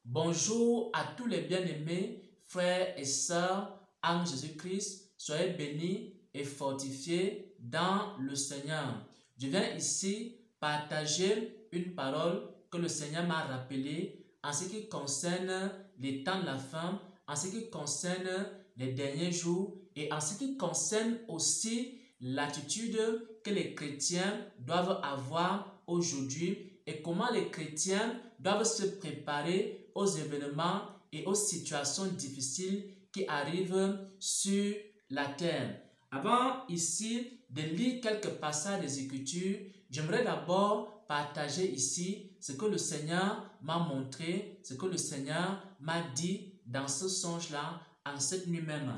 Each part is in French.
Bonjour à tous les bien-aimés, frères et sœurs en Jésus-Christ. Soyez bénis et fortifiés dans le Seigneur. Je viens ici partager une parole que le Seigneur m'a rappelée en ce qui concerne les temps de la fin, en ce qui concerne les derniers jours et en ce qui concerne aussi l'attitude que les chrétiens doivent avoir aujourd'hui et comment les chrétiens doivent se préparer aux événements et aux situations difficiles qui arrivent sur la terre. Avant ici de lire quelques passages des Écritures, j'aimerais d'abord partager ici ce que le Seigneur m'a montré, ce que le Seigneur m'a dit dans ce songe-là, en cette nuit même.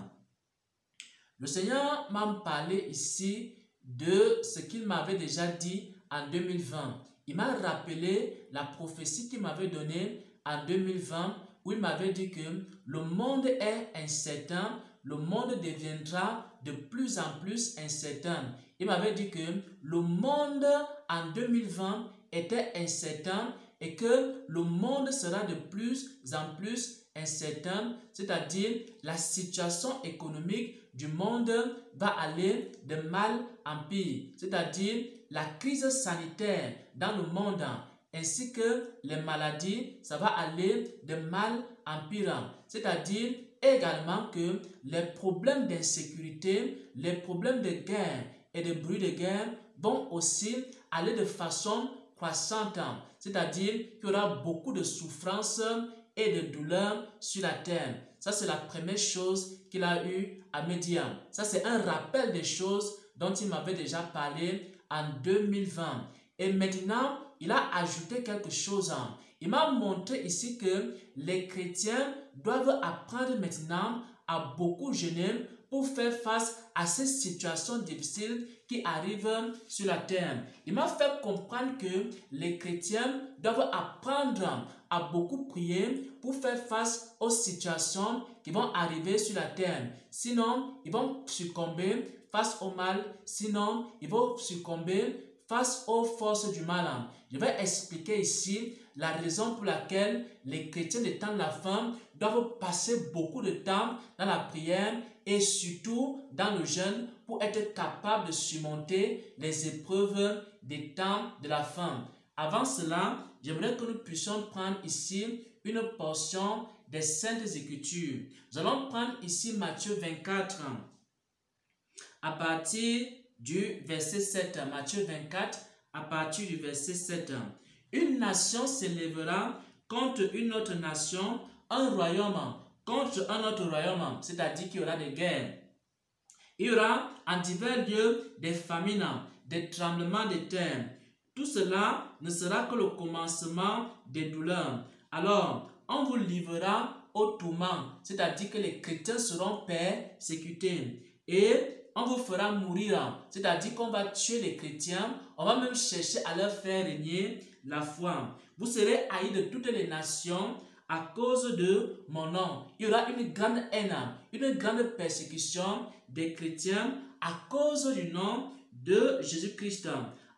Le Seigneur m'a parlé ici de ce qu'il m'avait déjà dit en 2020. Il m'a rappelé la prophétie qu'il m'avait donnée en 2020 où il m'avait dit que le monde est incertain, le monde deviendra de plus en plus incertain. Il m'avait dit que le monde en 2020 était incertain et que le monde sera de plus en plus incertain, c'est-à-dire la situation économique du monde va aller de mal en pire, c'est-à-dire la crise sanitaire dans le monde ainsi que les maladies, ça va aller de mal en pire, c'est-à-dire également que les problèmes d'insécurité, les problèmes de guerre et de bruit de guerre vont aussi aller de façon croissante, c'est-à-dire qu'il y aura beaucoup de souffrances et de douleurs sur la terre. Ça, c'est la première chose qu'il a eu à me dire. Ça, c'est un rappel des choses dont il m'avait déjà parlé en 2020. Et maintenant, il a ajouté quelque chose. Il m'a montré ici que les chrétiens doivent apprendre maintenant à beaucoup jeûner pour faire face à ces situations difficiles qui arrivent sur la terre. Il m'a fait comprendre que les chrétiens doivent apprendre à beaucoup prier pour faire face aux situations qui vont arriver sur la terre. Sinon, ils vont succomber face au mal. Sinon, ils vont succomber face aux forces du mal. Je vais expliquer ici la raison pour laquelle les chrétiens des temps de la fin doivent passer beaucoup de temps dans la prière et surtout dans le jeûne pour être capables de surmonter les épreuves des temps de la fin. Avant cela, j'aimerais que nous puissions prendre ici une portion des Saintes Écritures. Nous allons prendre ici Matthieu 24 à partir du verset 7. Matthieu 24 à partir du verset 7. Une nation s'élèvera contre une autre nation, un royaume contre un autre royaume, c'est-à-dire qu'il y aura des guerres. Il y aura en divers lieux des famines, des tremblements de terre. Tout cela ne sera que le commencement des douleurs. Alors, on vous livrera au tourment, c'est-à-dire que les chrétiens seront persécutés. Et on vous fera mourir, c'est-à-dire qu'on va tuer les chrétiens, on va même chercher à leur faire régner la foi. Vous serez haïs de toutes les nations à cause de mon nom. Il y aura une grande haine, une grande persécution des chrétiens à cause du nom de Jésus-Christ.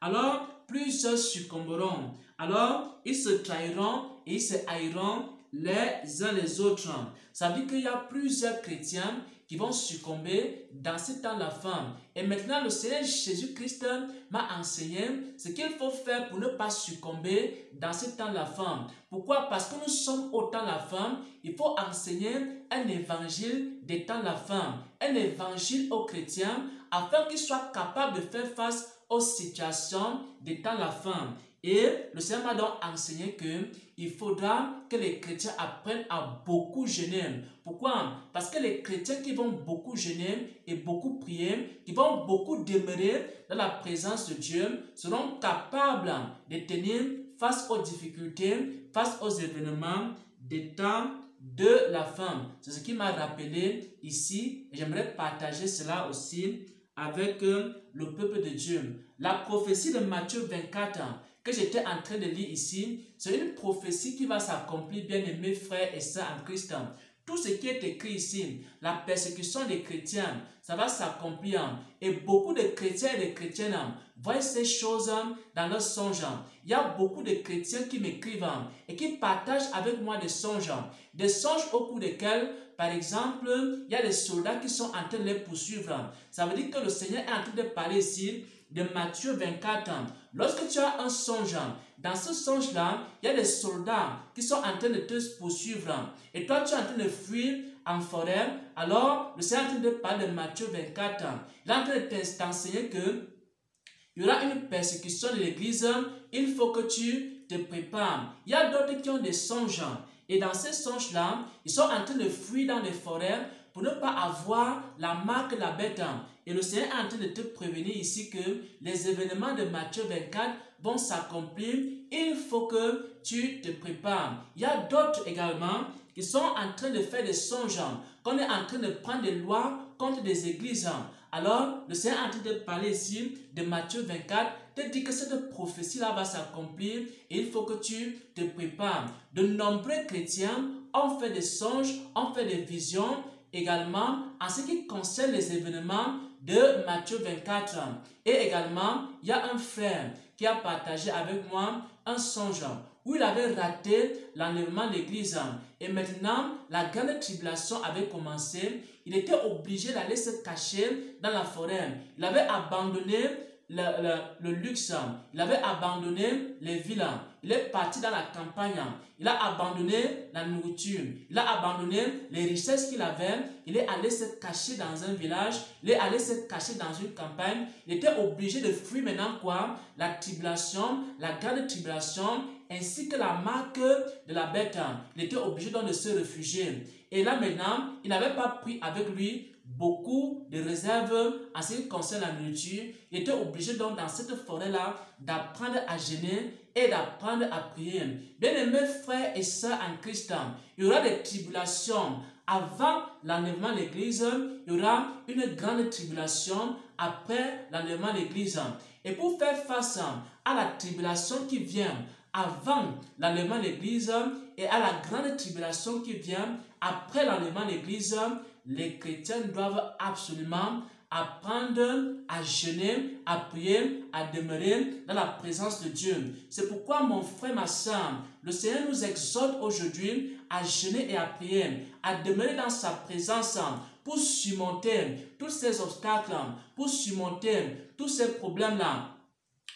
Alors, plusieurs succomberont. Alors, ils se trahiront et ils se haïront les uns les autres. Ça veut dire qu'il y a plusieurs chrétiens qui vont succomber dans ce temps de la fin. Et maintenant, le Seigneur Jésus-Christ m'a enseigné ce qu'il faut faire pour ne pas succomber dans ce temps de la fin. Pourquoi? Parce que nous sommes au temps de la fin. Il faut enseigner un évangile des temps de la fin. Un évangile aux chrétiens afin qu'ils soient capables de faire face aux situations des temps de la fin. Et le Seigneur m'a donc enseigné qu'il faudra que les chrétiens apprennent à beaucoup jeûner. Pourquoi? Parce que les chrétiens qui vont beaucoup jeûner et beaucoup prier, qui vont beaucoup demeurer dans la présence de Dieu, seront capables de tenir face aux difficultés, face aux événements des temps de la fin. C'est ce qui m'a rappelé ici. J'aimerais partager cela aussi avec le peuple de Dieu. La prophétie de Matthieu 24 que j'étais en train de lire ici, c'est une prophétie qui va s'accomplir, bien-aimés frères et sœurs en Christ. tout ce qui est écrit ici, la persécution des chrétiens, ça va s'accomplir. Et beaucoup de chrétiens et de chrétiennes voient ces choses dans leurs songes. Il y a beaucoup de chrétiens qui m'écrivent et qui partagent avec moi des songes au cours desquels, par exemple, il y a des soldats qui sont en train de les poursuivre. Ça veut dire que le Seigneur est en train de parler ici de Matthieu 24. Lorsque tu as un songe, dans ce songe-là, il y a des soldats qui sont en train de te poursuivre. Et toi, tu es en train de fuir en forêt. Alors, le Seigneur est en train de parler de Matthieu 24. Il est en train de t'enseigner que il y aura une persécution de l'église. Il faut que tu te prépares. Il y a d'autres qui ont des songes. Et dans ces songes-là, ils sont en train de fuir dans les forêts pour ne pas avoir la marque de la bête. Et le Seigneur est en train de te prévenir ici que les événements de Matthieu 24 vont s'accomplir. Il faut que tu te prépares. Il y a d'autres également qui sont en train de faire des songes, qu'on est en train de prendre des lois contre des églises. Alors, le Seigneur est en train de parler ici de Matthieu 24, te dit que cette prophétie-là va s'accomplir et il faut que tu te prépares. De nombreux chrétiens ont fait des songes, ont fait des visions également en ce qui concerne les événements de Matthieu 24. Et également, il y a un frère qui a partagé avec moi un songe où il avait raté l'enlèvement de l'église. Et maintenant, la grande tribulation avait commencé. Il était obligé d'aller se cacher dans la forêt. Il avait abandonné le luxe. Il avait abandonné les villas. Il est parti dans la campagne. Il a abandonné la nourriture. Il a abandonné les richesses qu'il avait. Il est allé se cacher dans un village. Il est allé se cacher dans une campagne. Il était obligé de fuir maintenant quoi? La tribulation, la grande tribulation, ainsi que la marque de la bête. Il était obligé donc de se réfugier. Et là maintenant, il n'avait pas pris avec lui beaucoup de réserves en ce qui concerne la nourriture. Il était obligé donc dans cette forêt-là d'apprendre à jeûner et d'apprendre à prier. Bien-aimés frères et sœurs en Christ, il y aura des tribulations. Avant l'enlèvement de l'église, il y aura une grande tribulation après l'enlèvement de l'église. Et pour faire face à la tribulation qui vient avant l'enlèvement de l'église et à la grande tribulation qui vient après l'enlèvement de l'église, les chrétiens doivent absolument apprendre à jeûner, à prier, à demeurer dans la présence de Dieu. C'est pourquoi mon frère, ma soeur, le Seigneur nous exhorte aujourd'hui à jeûner et à prier, à demeurer dans sa présence pour surmonter tous ces obstacles, pour surmonter tous ces problèmes-là.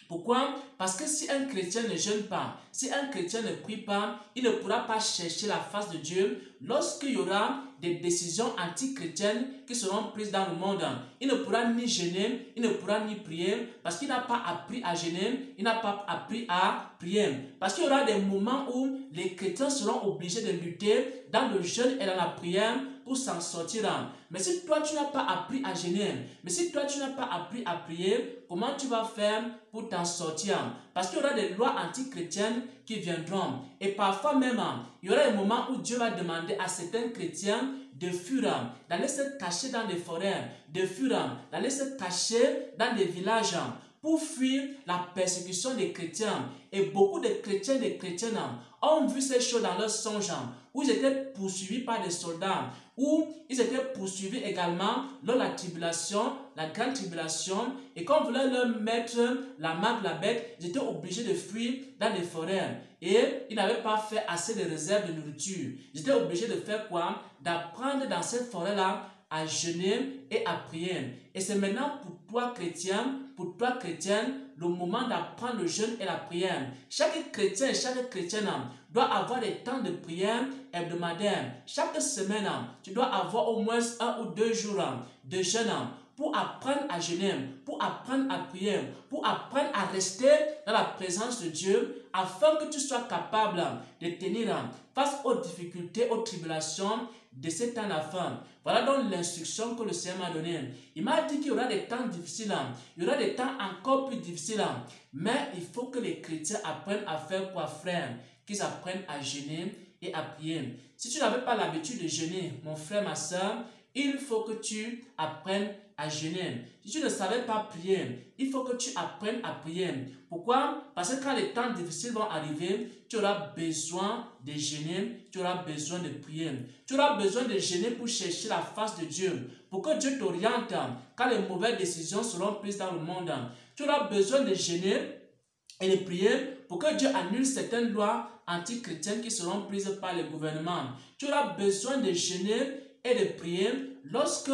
Pourquoi? Parce que si un chrétien ne jeûne pas, si un chrétien ne prie pas, il ne pourra pas chercher la face de Dieu lorsqu'il y aura des décisions anti-chrétiennes qui seront prises dans le monde. Il ne pourra ni jeûner, il ne pourra ni prier parce qu'il n'a pas appris à jeûner, il n'a pas appris à prier. Parce qu'il y aura des moments où les chrétiens seront obligés de lutter dans le jeûne et dans la prière pour s'en sortir. Mais si toi tu n'as pas appris à jeûner, mais si toi tu n'as pas appris à prier, comment tu vas faire pour t'en sortir? Parce qu'il y aura des lois anti-chrétiennes qui viendront. Et parfois même, il y aura des moments où Dieu va demander à certains chrétiens de fuir, d'aller se cacher dans des forêts, de fuir, d'aller se cacher dans des villages pour fuir la persécution des chrétiens. Et beaucoup de chrétiens et de chrétiennes ont vu ces choses dans leurs songes, où ils étaient poursuivis par des soldats, où ils étaient poursuivis également lors de la tribulation, la grande tribulation, et quand on voulait leur mettre la marque de la bête, ils étaient obligés de fuir dans les forêts. Et ils n'avaient pas fait assez de réserves de nourriture. Ils étaient obligés de faire quoi? D'apprendre dans cette forêt-là à jeûner et à prier. Et c'est maintenant pour toi chrétien, pour toi chrétienne, le moment d'apprendre le jeûne et la prière. Chaque chrétien et chaque chrétienne doit avoir des temps de prière hebdomadaires. Chaque semaine, tu dois avoir au moins 1 ou 2 jours de jeûne pour apprendre à jeûner, pour apprendre à prier, pour apprendre à rester dans la présence de Dieu afin que tu sois capable de tenir face aux difficultés, aux tribulations de ces temps la fin. Voilà donc l'instruction que le Seigneur m'a donnée. Il m'a dit qu'il y aura des temps difficiles, il y aura des temps encore plus difficiles, mais il faut que les chrétiens apprennent à faire quoi, frère? Qu'ils apprennent à jeûner et à prier. Si tu n'avais pas l'habitude de jeûner, mon frère, ma soeur, il faut que tu apprennes à jeûner. Si tu ne savais pas prier, il faut que tu apprennes à prier. Pourquoi? Parce que quand les temps difficiles vont arriver, tu auras besoin de jeûner, tu auras besoin de prier. Tu auras besoin de jeûner pour chercher la face de Dieu, pour que Dieu t'oriente quand les mauvaises décisions seront prises dans le monde. Tu auras besoin de jeûner et de prier pour que Dieu annule certaines lois antichrétiennes qui seront prises par le gouvernement. Tu auras besoin de jeûner et de prier lorsque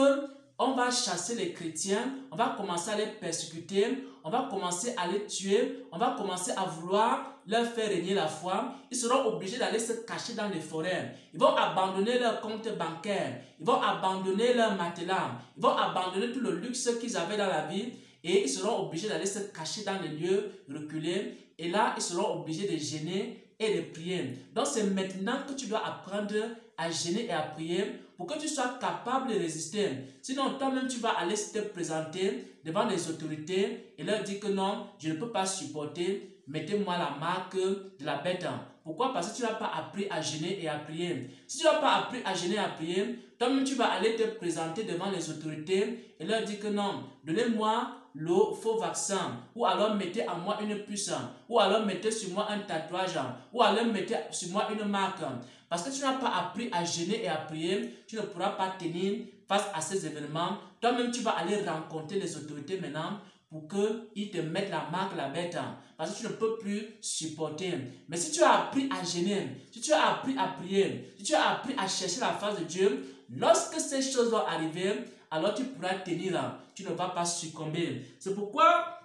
on va chasser les chrétiens, on va commencer à les persécuter, on va commencer à les tuer, on va commencer à vouloir leur faire régner la foi. Ils seront obligés d'aller se cacher dans les forêts. Ils vont abandonner leur compte bancaire, ils vont abandonner leur matelas, ils vont abandonner tout le luxe qu'ils avaient dans la vie et ils seront obligés d'aller se cacher dans les lieux reculés. Et là, ils seront obligés de jeûner et de prier. Donc, c'est maintenant que tu dois apprendre à jeûner et à prier pour que tu sois capable de résister. Sinon, toi-même, tu vas aller te présenter devant les autorités et leur dire que non, je ne peux pas supporter, mettez-moi la marque de la bête. Pourquoi? Parce que tu n'as pas appris à jeûner et à prier. Si tu n'as pas appris à jeûner et à prier, toi-même, tu vas aller te présenter devant les autorités et leur dire que non, donnez-moi le faux vaccin, ou alors mettez à moi une puce, ou alors mettez sur moi un tatouage, ou alors mettez sur moi une marque. Parce que tu n'as pas appris à jeûner et à prier, tu ne pourras pas tenir face à ces événements. Toi-même, tu vas aller rencontrer les autorités maintenant pour qu'ils te mettent la marque, la bête. Parce que tu ne peux plus supporter. Mais si tu as appris à jeûner, si tu as appris à prier, si tu as appris à chercher la face de Dieu, lorsque ces choses vont arriver, alors tu pourras tenir, tu ne vas pas succomber. C'est pourquoi,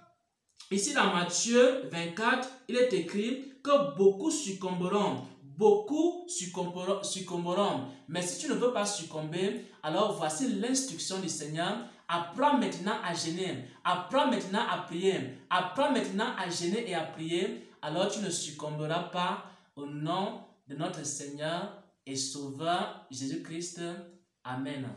ici dans Matthieu 24, il est écrit que beaucoup succomberont. Beaucoup succomberont. Mais si tu ne veux pas succomber, alors voici l'instruction du Seigneur. Apprends maintenant à jeûner. Apprends maintenant à prier. Apprends maintenant à jeûner et à prier. Alors tu ne succomberas pas au nom de notre Seigneur et Sauveur Jésus-Christ. Amen.